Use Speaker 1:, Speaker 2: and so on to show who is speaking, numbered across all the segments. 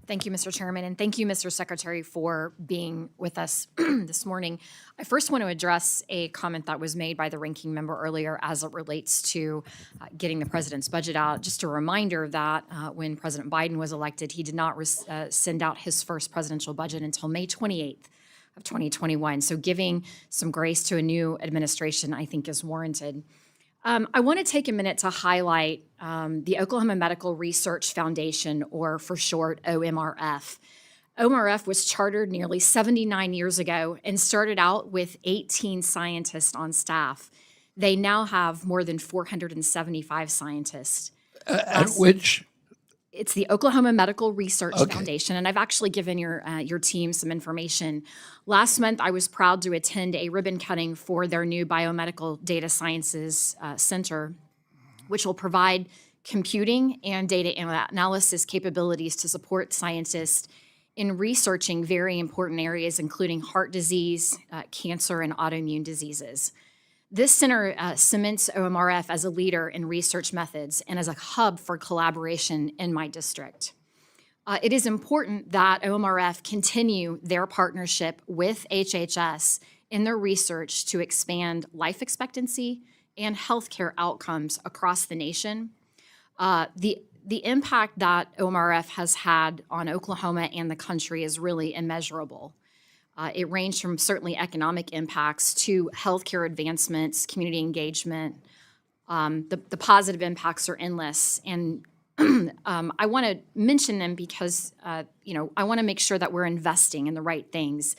Speaker 1: Thank you, Mr. Chairman, and thank you, Mr. Secretary, for being with us this morning. I first want to address a comment that was made by the ranking member earlier as it relates to getting the president's budget out. Just a reminder that when President Biden was elected, he did not send out his first presidential budget until May 28th of 2021. So giving some grace to a new administration, I think, is warranted. I want to take a minute to highlight the Oklahoma Medical Research Foundation, or for short, OMRF. OMRF was chartered nearly 79 years ago and started out with 18 scientists on staff. They now have more than 475 scientists. It's the Oklahoma Medical Research Foundation, and I've actually given your team some information. Last month, I was proud to attend a ribbon cutting for their new Biomedical Data Sciences Center, which will provide computing and data analysis capabilities to support scientists in researching very important areas, including heart disease, cancer, and autoimmune diseases. This center cements OMRF as a leader in research methods and as a hub for collaboration in my district. It is important that OMRF continue their partnership with HHS in their research to expand life expectancy and healthcare outcomes across the nation. The impact that OMRF has had on Oklahoma and the country is really immeasurable. It ranged from certainly economic impacts to healthcare advancements, community engagement. The positive impacts are endless, and I want to mention them because I want to make sure that we're investing in the right things.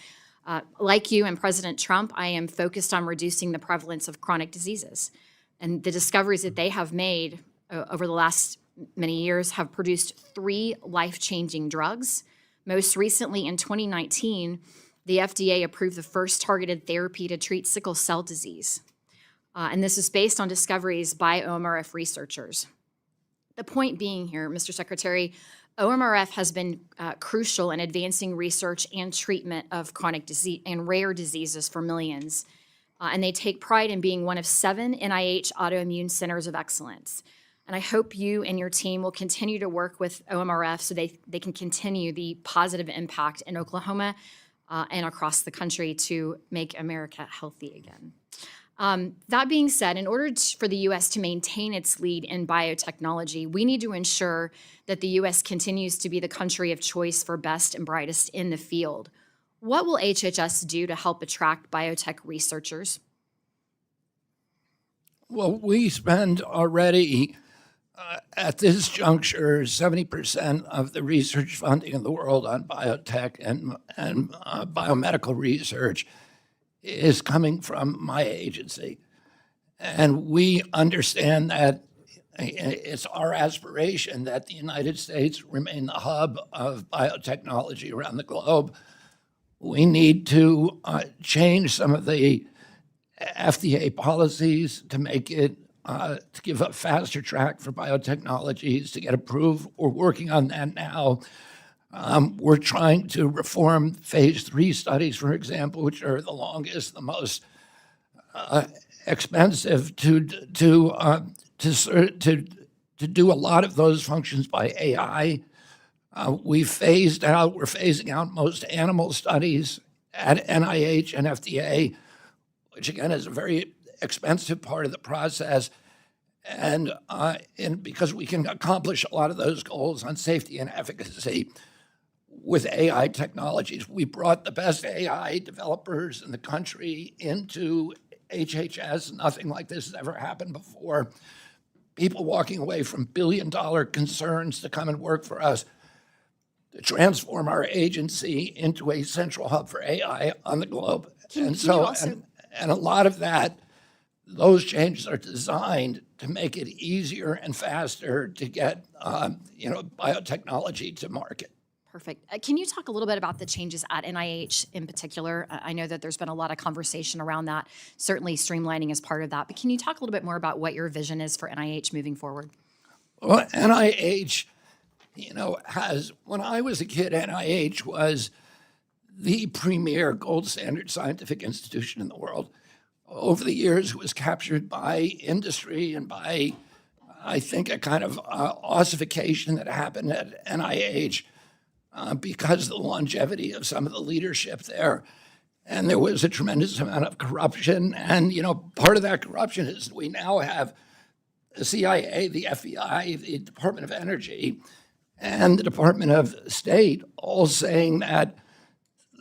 Speaker 1: Like you and President Trump, I am focused on reducing the prevalence of chronic diseases, and the discoveries that they have made over the last many years have produced 3 life-changing drugs. Most recently, in 2019. The FDA approved the first targeted therapy to treat sickle cell disease. And this is based on discoveries by OMRF researchers. The point being here, Mr. Secretary, OMRF has been crucial in advancing research and treatment of chronic disease and rare diseases for millions. And they take pride in being one of 7 NIH autoimmune centers of excellence. And I hope you and your team will continue to work with OMRF so they can continue the positive impact in Oklahoma and across the country to make America healthy again. That being said, in order for the U.S. to maintain its lead in biotechnology, we need to ensure that the U.S. continues to be the country of choice for best and brightest in the field. What will HHS do to help attract biotech researchers?
Speaker 2: Well, we spend already, at this juncture, 70% of the research funding in the world on biotech and biomedical research is coming from my agency. And we understand that it's our aspiration that the United States remain the hub of biotechnology around the globe. We need to change some of the FDA policies to make it to give a faster track for biotechnologies to get approved. We're working on that now. We're trying to reform phase 3 studies, for example, which are the longest, the most expensive to do a lot of those functions by AI. We're phasing out most animal studies at NIH and FDA, which again is a very expensive part of the process, and because we can accomplish a lot of those goals on safety and efficacy with AI technologies. We brought the best AI developers in the country into HHS. Nothing like this has ever happened before. People walking away from billion-dollar concerns to come and work for us to transform our agency into a central hub for AI on the globe. And a lot of that, those changes are designed to make it easier and faster to get, biotechnology to market.
Speaker 1: Perfect. Can you talk a little bit about the changes at NIH in particular? I know that there's been a lot of conversation around that. Certainly streamlining is part of that. But can you talk a little bit more about what your vision is for NIH moving forward?
Speaker 2: Well, NIH, when I was a kid, NIH was the premier gold standard scientific institution in the world. Over the years, it was captured by industry and by, I think, a kind of ossification that happened at NIH. because of the longevity of some of the leadership there. And there was a tremendous amount of corruption. And, part of that corruption is we now have the CIA, the FBI, the Department of Energy, and the Department of State all saying that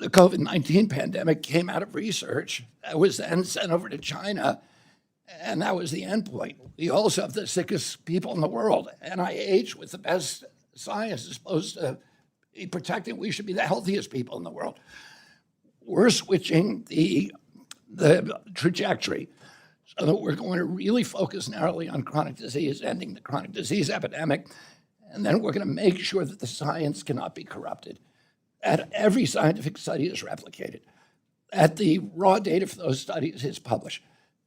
Speaker 2: the COVID-19 pandemic came out of research that was then sent over to China, and that was the end point. We also have the sickest people in the world. NIH, with the best science, is supposed to be protecting. We should be the healthiest people in the world. We're switching the trajectory so that we're going to really focus narrowly on chronic disease, ending the chronic disease epidemic, and then we're going to make sure that the science cannot be corrupted, that every scientific study is replicated, that the raw data for those studies is published,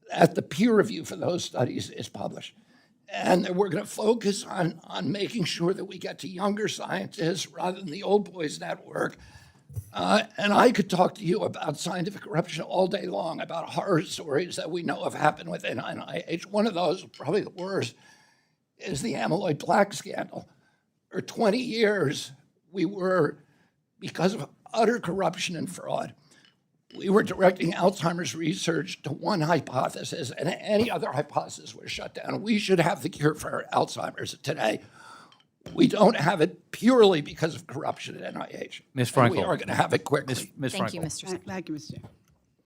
Speaker 2: that the peer review for those studies is published, and that we're going to focus on making sure that we get to younger scientists rather than the old boys network. And I could talk to you about scientific corruption all day long, about horror stories that we know have happened within NIH. One of those, probably the worst, is the amyloid plaque scandal. For 20 years, because of utter corruption and fraud, we were directing Alzheimer's research to one hypothesis, and any other hypothesis was shut down. We should have the cure for Alzheimer's today. We don't have it purely because of corruption at NIH.
Speaker 3: Ms. Frankel.
Speaker 2: We are going to have it quickly.
Speaker 3: Ms.
Speaker 1: Thank you,
Speaker 3: Frankel.
Speaker 1: Mr. Secretary.
Speaker 4: Thank you, Mr. Chair.